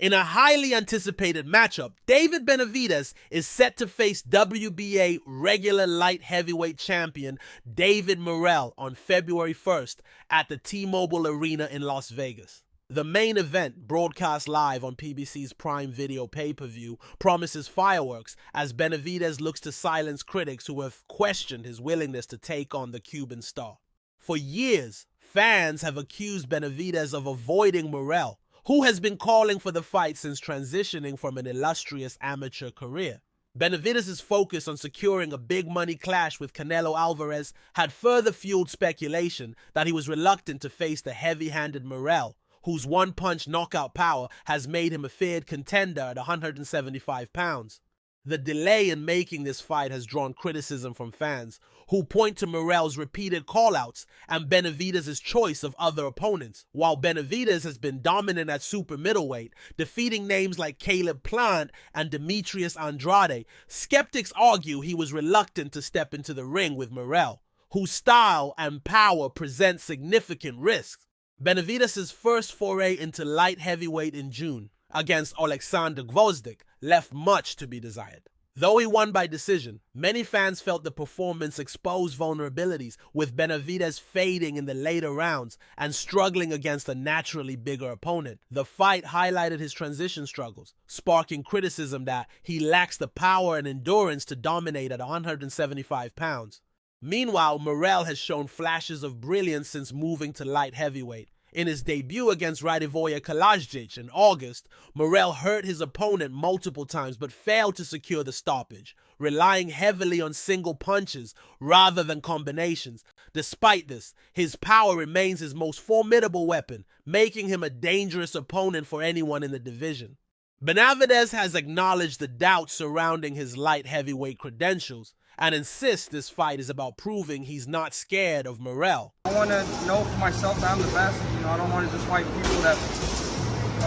In a highly anticipated matchup, David Benavidez is set to face WBA regular light heavyweight champion David Morrell on February 1st at the T-Mobile Arena in Las Vegas. The main event, broadcast live on PBC's Prime Video pay-per-view, promises fireworks as Benavidez looks to silence critics who have questioned his willingness to take on the Cuban star. For years, fans have accused Benavidez of avoiding Morrell, who has been calling for the fight since transitioning from an illustrious amateur career. Benavidez's focus on securing a big-money clash with Canelo Alvarez had further fueled speculation that he was reluctant to face the heavy-handed Morrell, whose one-punch knockout power has made him a feared contender at 175 pounds. The delay in making this fight has drawn criticism from fans, who point to Morrell's repeated callouts and Benavidez's choice of other opponents. While Benavidez has been dominant at super middleweight, defeating names like Caleb Plant and Demetrius Andrade, skeptics argue he was reluctant to step into the ring with Morrell, whose style and power present significant risks. Benavidez's first foray into light heavyweight in June against Alexander Gvozdyk left much to be desired. Though he won by decision, many fans felt the performance exposed vulnerabilities, with Benavidez fading in the later rounds and struggling against a naturally bigger opponent. The fight highlighted his transition struggles, sparking criticism that he lacks the power and endurance to dominate at 175 pounds. Meanwhile, Morrell has shown flashes of brilliance since moving to light heavyweight. In his debut against Radivoje Kalajic in August, Morrell hurt his opponent multiple times but failed to secure the stoppage, relying heavily on single punches rather than combinations. Despite this, his power remains his most formidable weapon, making him a dangerous opponent for anyone in the division. Benavidez has acknowledged the doubts surrounding his light heavyweight credentials and insists this fight is about proving he's not scared of Morrell. I want to know for myself that I'm the best. I don't want to just fight people that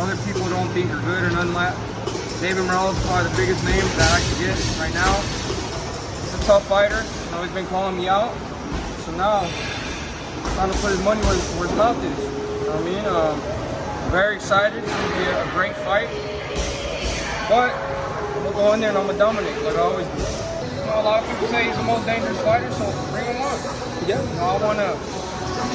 other people don't think are good or nothing like that. David Morrell is probably the biggest name that I can get right now. He's a tough fighter. He's been calling me out. So now, I'm trying to put his money where his mouth is. You know what I mean? I'm very excited. It's going to be a great fight. But I'm going to go in there and I'm going to dominate like I always do. A lot of people say he's the most dangerous fighter, so bring him on. Yeah. I want to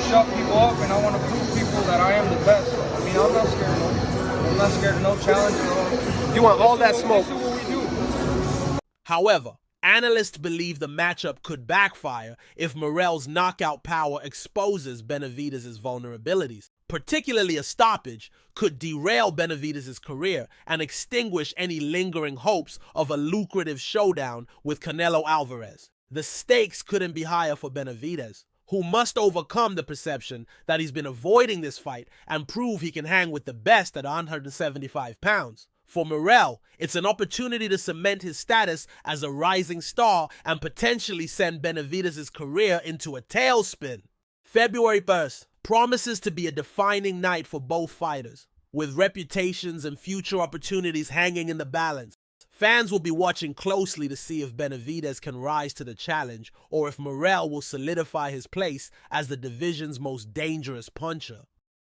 shut people up, and I want to prove people that I am the best. I'm not scared of no challenge at all. You want all that smoke. This is what we do. However, analysts believe the matchup could backfire if Morrell's knockout power exposes Benavidez's vulnerabilities. Particularly a stoppage could derail Benavidez's career and extinguish any lingering hopes of a lucrative showdown with Canelo Alvarez. The stakes couldn't be higher for Benavidez, who must overcome the perception that he's been avoiding this fight and prove he can hang with the best at 175 pounds. For Morrell, it's an opportunity to cement his status as a rising star and potentially send Benavidez's career into a tailspin. February 1st promises to be a defining night for both fighters, with reputations and future opportunities hanging in the balance. Fans will be watching closely to see if Benavidez can rise to the challenge or if Morrell will solidify his place as the division's most dangerous puncher.